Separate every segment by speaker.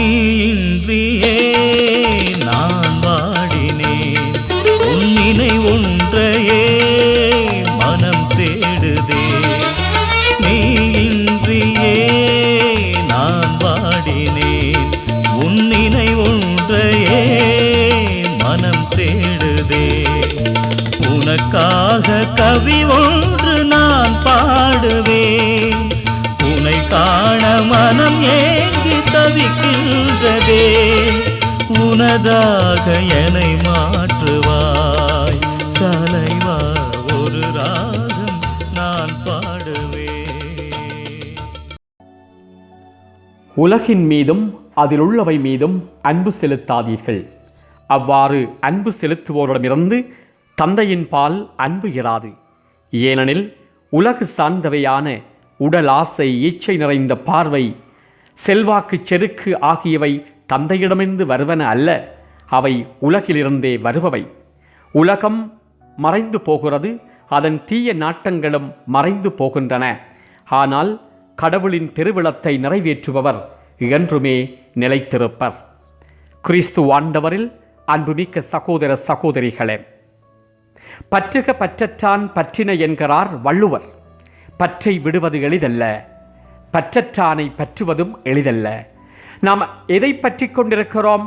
Speaker 1: இன்றியே நான் வாடினேன், உன் நினைவொன்றையே மனம் தேடுதே. நீ இன்றியே நான் வாடினேன், உன் நினைவொன்றையே மனம் தேடுதே. உனக்காக கவி ஒன்று நான் பாடுவேன், உன்னை காண மனம் ஏங்கி தவிக்கின்றதே. உனதாக என்னை மாற்றுவாய் தலைவா, ஒரு ராகம் நான் பாடுவேன்.
Speaker 2: உலகின் மீதும் அதிலுள்ளவை மீதும் அன்பு செலுத்தாதீர்கள். அவ்வாறு அன்பு செலுத்துவோரிடமிருந்து தந்தையின் பால் அன்பு இராது. ஏனெனில் உலகு சார்ந்தவையான உடல் ஆசை, இச்சை நிறைந்த பார்வை, செல்வாக்கு, செருக்கு ஆகியவை தந்தையிடமிருந்து வருவன அல்ல, அவை உலகிலிருந்தே வருபவை. உலகம் மறைந்து போகிறது, அதன் தீய நாட்டங்களும் மறைந்து போகின்றன. ஆனால் கடவுளின் திருவிழத்தை நிறைவேற்றுபவர் என்றுமே நிலைத்திருப்பர். கிறிஸ்து ஆண்டவரில் அன்புமிக்க சகோதர சகோதரிகளே, பற்றுக பற்றற்றான் பற்றின என்கிறார் வள்ளுவர். பற்றை விடுவது எளிதல்ல, பற்றற்றானை பற்றுவதும் எளிதல்ல. நாம் எதை பற்றி கொண்டிருக்கிறோம்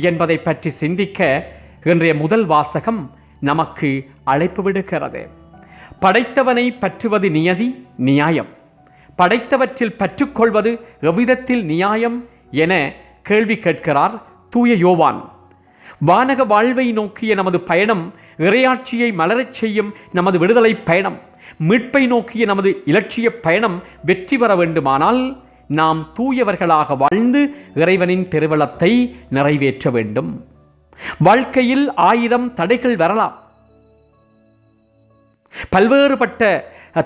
Speaker 2: என்பதை பற்றி சிந்திக்க இன்றைய முதல் வாசகம் நமக்கு அழைப்பு விடுக்கிறது. படைத்தவனை பற்றுவது நியதி, நியாயம். படைத்தவற்றில் பற்றுக்கொள்வது எவ்விதத்தில் நியாயம் என கேள்வி கேட்கிறார் தூய யோவான். வானக வாழ்வை நோக்கிய நமது பயணம், இறையாட்சியை மலரச் செய்யும் நமது விடுதலை பயணம், மீட்பை நோக்கிய நமது இலட்சிய பயணம் வெற்றி பெற வேண்டுமானால் நாம் தூயவர்களாக வாழ்ந்து இறைவனின் திருவிழத்தை நிறைவேற்ற வேண்டும். வாழ்க்கையில் 1000 தடைகள் வரலாம். பல்வேறுபட்ட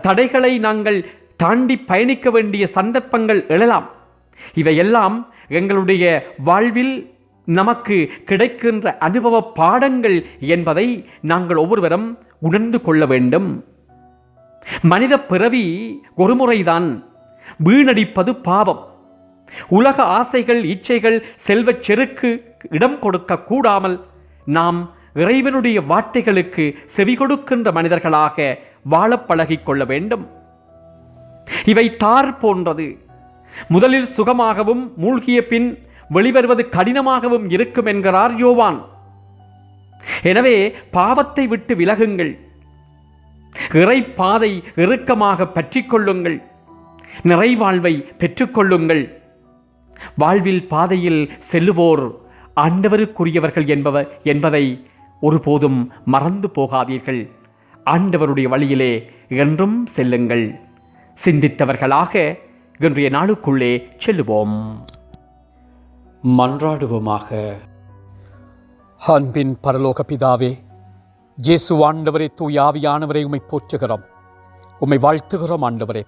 Speaker 2: தடைகளை நாங்கள் தாண்டி பயணிக்க வேண்டிய சந்தர்ப்பங்கள் எழலாம். இவையெல்லாம் எங்களுடைய வாழ்வில் நமக்கு கிடைக்கின்ற அனுபவ பாடங்கள் என்பதை நாங்கள் ஒவ்வொருவரும் உணர்ந்து கொள்ள வேண்டும். மனித பிறவி ஒரு முறைதான், வீணடிப்பது பாவம். உலக ஆசைகள், இச்சைகள், செல்வச் செருக்கு இடம் கொடுக்க கூடாமல் நாம் இறைவனுடைய வார்த்தைகளுக்கு செவி கொடுக்கின்ற மனிதர்களாக வாழ பழகிக் கொள்ள வேண்டும். இவை தார் போன்றது. முதலில் சுகமாகவும் மூழ்கிய பின் வெளிவருவது கடினமாகவும் இருக்கும் என்கிறார் யோவான். எனவே பாவத்தை விட்டு விலகுங்கள், இறை பாதை இறுக்கமாக பற்றி கொள்ளுங்கள், நிறைவாழ்வை பெற்றுக்கொள்ளுங்கள். வாழ்வில் பாதையில் செல்லுவோர் ஆண்டவருக்குரியவர்கள் என்பதை ஒருபோதும் மறந்து போகாதீர்கள். ஆண்டவருடைய வழியிலே என்றும் செல்லுங்கள். சிந்தித்தவர்களாக இன்றைய நாளுக்குள்ளே செல்லுவோம். மன்றாடுவோமாக. அன்பின் பரலோக பிதாவே, இயேசு ஆண்டவரே, தூய ஆவியானவரை உம்மை போற்றுகிறோம், உம்மை வாழ்த்துகிறோம். ஆண்டவரே,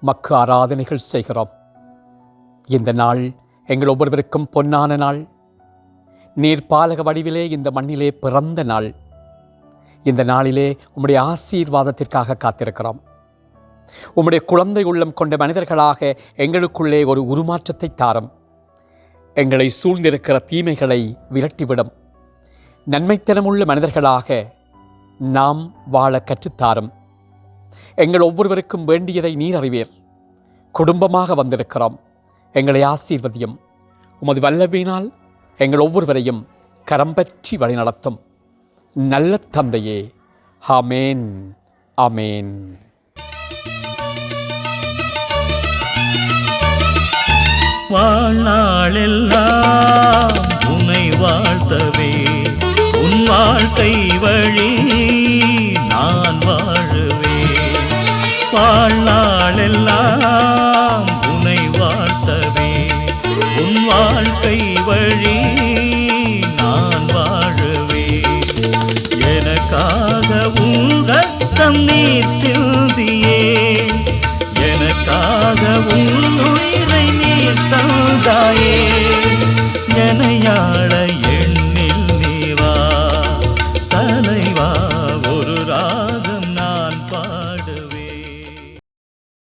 Speaker 2: மக்கு ஆராதனைகள் செய்கிறோம். இந்த நாள் எங்கள் ஒவ்வொருவருக்கும் பொன்னான நாள். நீர் பாலக வடிவிலே இந்த மண்ணிலே பிறந்த நாள். இந்த நாளிலே உம்முடைய ஆசீர்வாதத்திற்காக காத்திருக்கிறோம். உம்முடைய குழந்தை உள்ளம் கொண்ட மனிதர்களாக எங்களுக்குள்ளே ஒரு உருமாற்றத்தை தாரும். எங்களை சூழ்ந்திருக்கிற தீமைகளை விரட்டிவிடும். நன்மைத்தனமுள்ள மனிதர்களாக நாம் வாழ கற்றுத்தாரும். எங்கள் ஒவ்வொருவருக்கும் வேண்டியதை நீர் அறிவீர். குடும்பமாக வந்திருக்கிறோம், எங்களை ஆசீர்வதியும். உமது வல்லமையினால் எங்கள் ஒவ்வொருவரையும் கரம் பற்றி வழிநடத்தும் நல்ல தந்தையே. ஆமேன், ஆமேன்.
Speaker 1: வாழ்நாளெல்லாம் உன்னை வாழ்த்தவே, உன் வாழ்க்கை வழி நான் வாழுவேன். வாழ்நாளெல்லாம் உன்னை வாழ்த்தவே, உன் வாழ்க்கை வழி நான் வாழுவேன். எனக்காக உன் ரத்தம் நீர் சிந்தியே, எனக்காக உன்